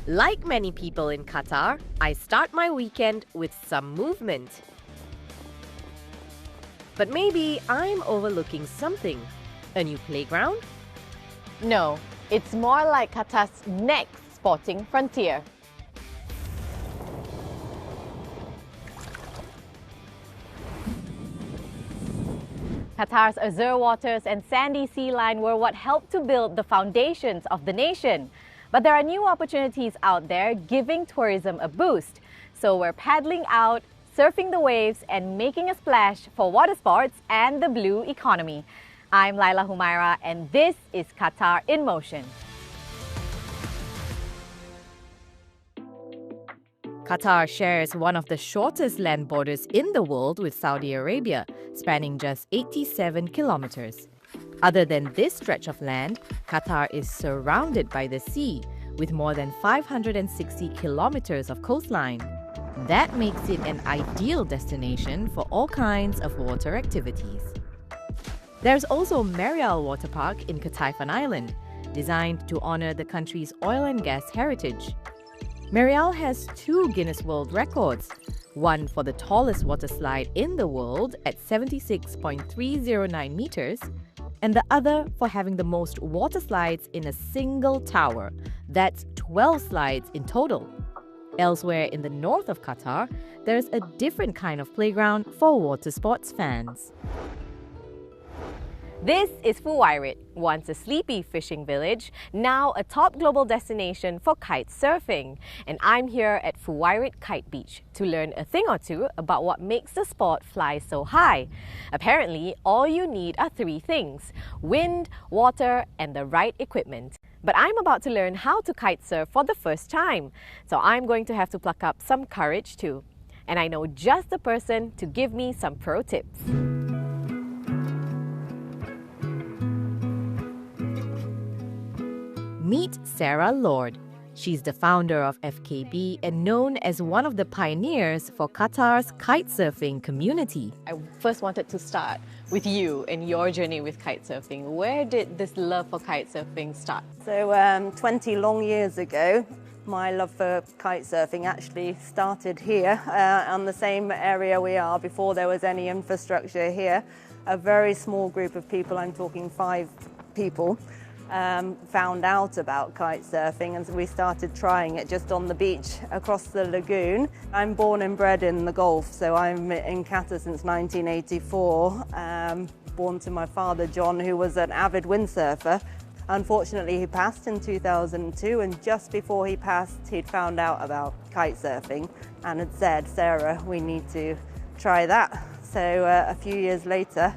Like many people in Qatar, I start my weekend with some movement. But maybe I'm overlooking something. A new playground? No, it's more like Qatar's next sporting frontier. Qatar's azure waters and sandy sea line were what helped to build the foundations of the nation. But there are new opportunities out there giving tourism a boost. So we're paddling out, surfing the waves and making a splash for water sports and the blue economy. I'm Laila Humaira and this is Qatar in Motion. Qatar shares one of the shortest land borders in the world with Saudi Arabia, spanning just 87 kilometers. Other than this stretch of land, Qatar is surrounded by the sea, with more than 560 kilometers of coastline. That makes it an ideal destination for all kinds of water activities. There's also Marial Water Park in Kataifan Island, designed to honor the country's oil and gas heritage. Marial has 2 Guinness World Records, one for the tallest water slide in the world at 76.309 meters, and the other for having the most water slides in a single tower. That's 12 slides in total. Elsewhere in the north of Qatar, there's a different kind of playground for water sports fans. This is Fuwairit, once a sleepy fishing village, now a top global destination for kite surfing. And I'm here at Fuwairit Kite Beach to learn a thing or two about what makes the sport fly so high. Apparently, all you need are 3 things: wind, water, and the right equipment. But I'm about to learn how to kite surf for the first time, so I'm going to have to pluck up some courage too. And I know just the person to give me some pro tips. Meet Sarah Lord. She's the founder of FKB and known as one of the pioneers for Qatar's kite surfing community. I first wanted to start with you and your journey with kite surfing. Where did this love for kite surfing start? So 20 long years ago, my love for kite surfing actually started here on the same area we are before there was any infrastructure here. A very small group of people, I'm talking 5 people, found out about kite surfing and we started trying it just on the beach across the lagoon. I'm born and bred in the Gulf, so I'm in Qatar since 1984, born to my father John, who was an avid windsurfer. Unfortunately, he passed in 2002, and just before he passed, he'd found out about kite surfing and had said, "Sarah, we need to try that." So a few years later,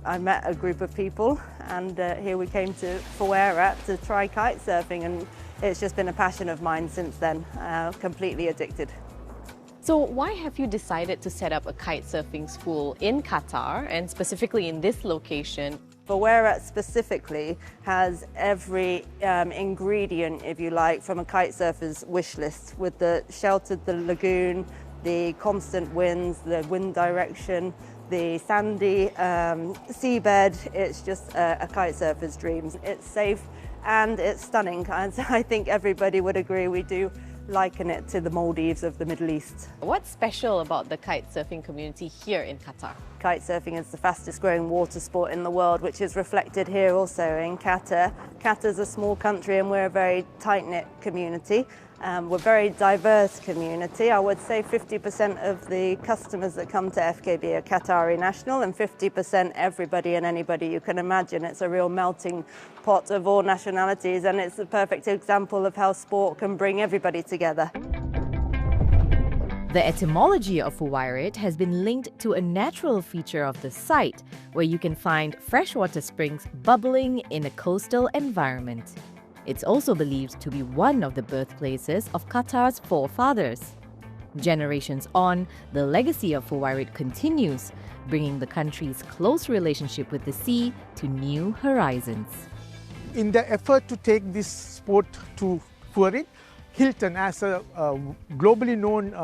I met a group of people and here we came to Fuwairit to try kite surfing, and it's just been a passion of mine since then, completely addicted. So why have you decided to set up a kite surfing school in Qatar and specifically in this location? Fuwairit specifically has every ingredient, if you like, from a kite surfer's wish list, with the sheltered the lagoon, the constant winds, the wind direction, the sandy seabed. It's just a kite surfer's dreams. It's safe and it's stunning. And I think everybody would agree. We do liken it to the Maldives of the Middle East. What's special about the kite surfing community here in Qatar? Kite surfing is the fastest growing water sport in the world, which is reflected here also in Qatar. Qatar's a small country and we're a very tight-knit community. We're a very diverse community. I would say 50% of the customers that come to FKB are Qatari national and 50% everybody and anybody you can imagine. It's a real melting pot of all nationalities, and it's a perfect example of how sport can bring everybody together. The etymology of Fuwairit has been linked to a natural feature of the site, where you can find freshwater springs bubbling in a coastal environment. It's also believed to be one of the birthplaces of Qatar's forefathers. Generations on, the legacy of Fuwairit continues, bringing the country's close relationship with the sea to new horizons. In the effort to take this sport to Fuwairit, Hilton, as a globally known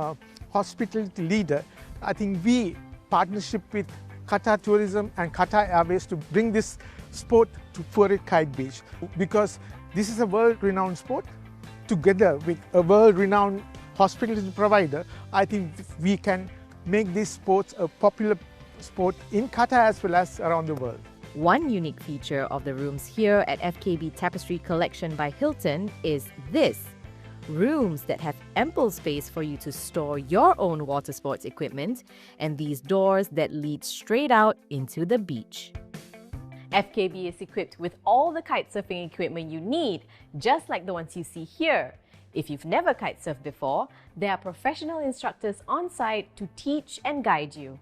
hospitality leader, I think we partnership with Qatar Tourism and Qatar Airways to bring this sport to Fuwairit Kite Beach, because this is a world-renowned sport. together with a world-renowned hospitality provider, I think we can make these sports a popular sport in Qatar as well as around the world. One unique feature of the rooms here at FKB Tapestry Collection by Hilton is this: rooms that have ample space for you to store your own water sports equipment and these doors that lead straight out into the beach. FKB is equipped with all the kite surfing equipment you need, just like the ones you see here. If you've never kite surfed before, there are professional instructors on site to teach and guide you.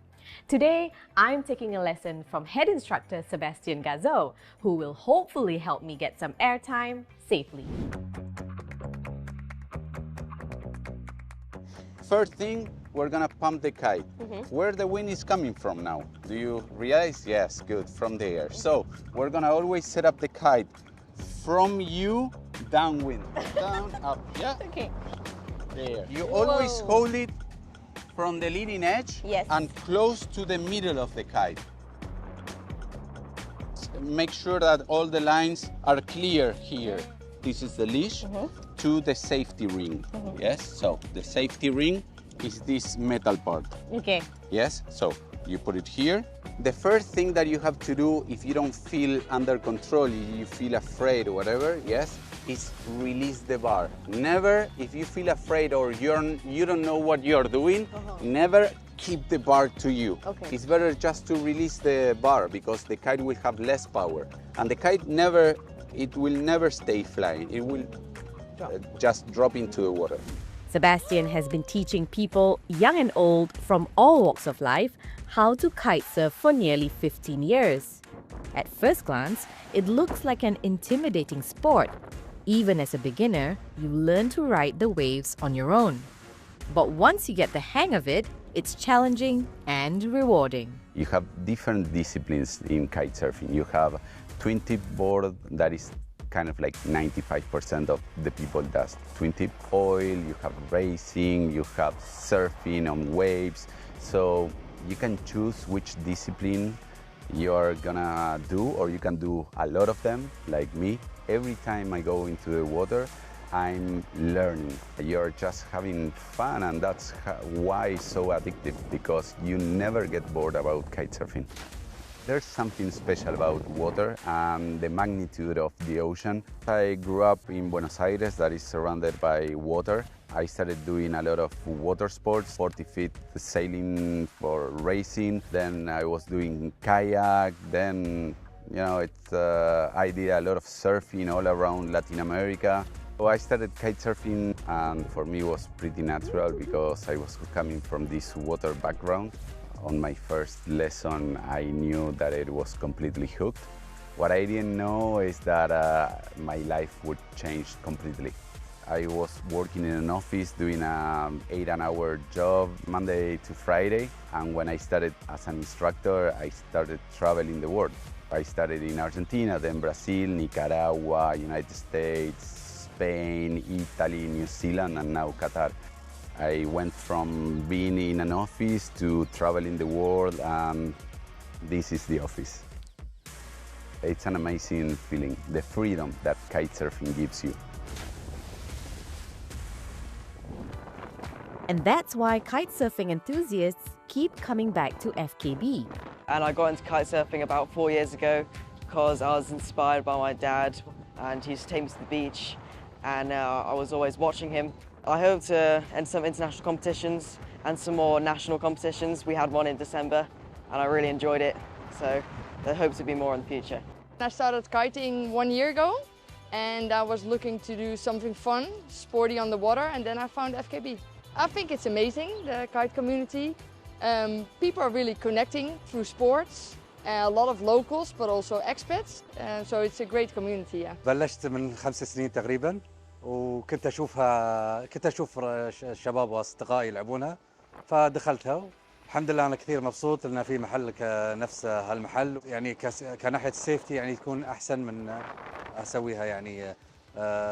Today, I'm taking a lesson from head instructor Sebastian Gazo, who will hopefully help me get some airtime safely. First thing, we're gonna pump the kite. Where the wind is coming from now? Do you realize? Yes, good, from the air. So we're gonna always set up the kite from you downwind. Down, up, yeah? Okay. There. You always hold it from the leading edge and close to the middle of the kite. Make sure that all the lines are clear here. This is the leash to the safety ring. Yes, so the safety ring is this metal part. Okay. Yes, so you put it here. The first thing that you have to do if you don't feel under control, you feel afraid or whatever, yes, is release the bar. Never, if you feel afraid or you don't know what you're doing, never keep the bar to you. Okay. It's better just to release the bar because the kite will have less power. And the kite it will never stay flying. It will just drop into the water. Sebastian has been teaching people, young and old, from all walks of life, how to kite surf for nearly 15 years. At first glance, it looks like an intimidating sport. Even as a beginner, you learn to ride the waves on your own. But once you get the hang of it, it's challenging and rewarding. You have different disciplines in kite surfing. You have twin tip board, that is kind of like 95% of the people does twin tip. Oil, you have racing, you have surfing on waves. So you can choose which discipline you're gonna do, or you can do a lot of them, like me. Every time I go into the water, I'm learning. You're just having fun, and that's why it's so addictive, because you never get bored about kite surfing. There's something special about water and the magnitude of the ocean. I grew up in Buenos Aires, that is surrounded by water. I started doing a lot of water sports, 40 feet sailing for racing. Then I was doing kayak. Then, I did a lot of surfing all around Latin America. So I started kite surfing, and for me it was pretty natural because I was coming from this water background. On my first lesson, I knew that it was completely hooked. What I didn't know is that my life would change completely. I was working in an office doing an 8-hour job Monday to Friday, and when I started as an instructor, I started traveling the world. I started in Argentina, then Brazil, Nicaragua, United States, Spain, Italy, New Zealand, and now Qatar. I went from being in an office to traveling the world, and this is the office. It's an amazing feeling, the freedom that kite surfing gives you. And that's why kite surfing enthusiasts keep coming back to FKB. And I got into kite surfing about 4 years ago because I was inspired by my dad, and he used to take me to the beach, and I was always watching him. I hope to enter some international competitions and some more national competitions. We had one in December and I really enjoyed it, so I hope to be more in the future. I started kiting 1 year ago, and I was looking to do something fun, sporty on the water, and then I found FKB. I think it's amazing, the kite community. People are really connecting through sports. A lot of locals but also expats, so it's a great community. Yeah. بلشت من 5 سنين تقريبا، وكنت اشوف الشباب واصدقائي يلعبونها، فدخلتها. الحمد لله انا كثير مبسوط لان في محل كنفس هالمحل، يعني كناحيه السيفتي يعني يكون احسن من اسويها يعني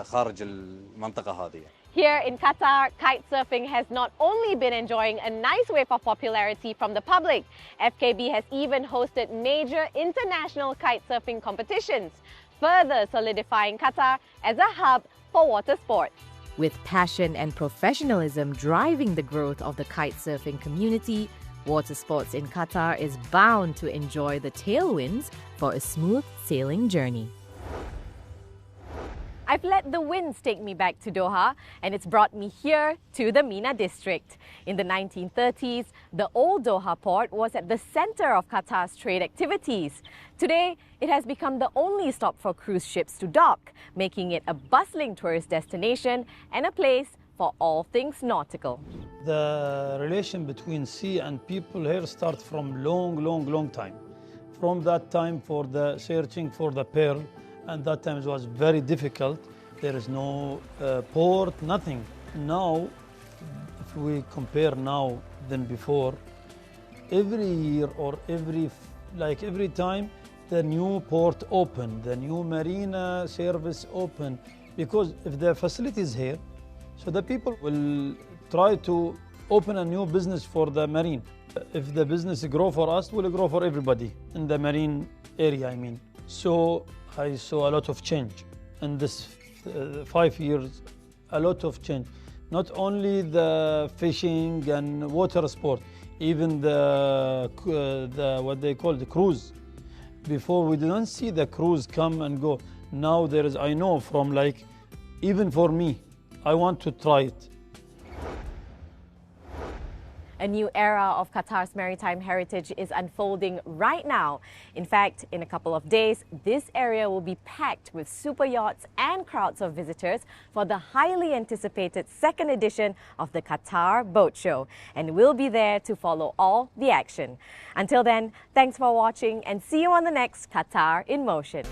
خارج المنطقه هذه. Here in Qatar, kite surfing has not only been enjoying a nice wave of popularity from the public, FKB has even hosted major international kite surfing competitions, further solidifying Qatar as a hub for water sports. With passion and professionalism driving the growth of the kitesurfing community, water sports in Qatar is bound to enjoy the tailwinds for a smooth sailing journey. I've let the winds take me back to Doha, and it's brought me here to the MENA district. In the 1930s, the old Doha port was at the center of Qatar's trade activities. Today, it has become the only stop for cruise ships to dock, making it a bustling tourist destination and a place for all things nautical. The relation between sea and people here starts from long time. From that time for the searching for the pearl, and that time it was very difficult. There is no port, nothing. Now, if we compare now than before, every year or every time, the new port open, the new marina service open, because if the facility is here, so the people will try to open a new business for the marine. If the business grow for us, will grow for everybody in the marine area, I mean. So I saw a lot of change in this 5 years, a lot of change. Not only the fishing and water sport, even the what they call the cruise. Before we didn't see the cruise come and go. Now there is, I know from like, even for me, I want to try it. A new era of Qatar's maritime heritage is unfolding right now. In fact, in a couple of days, this area will be packed with super yachts and crowds of visitors for the highly anticipated second edition of the Qatar Boat Show. And we'll be there to follow all the action. Until then, thanks for watching and see you on the next Qatar in Motion.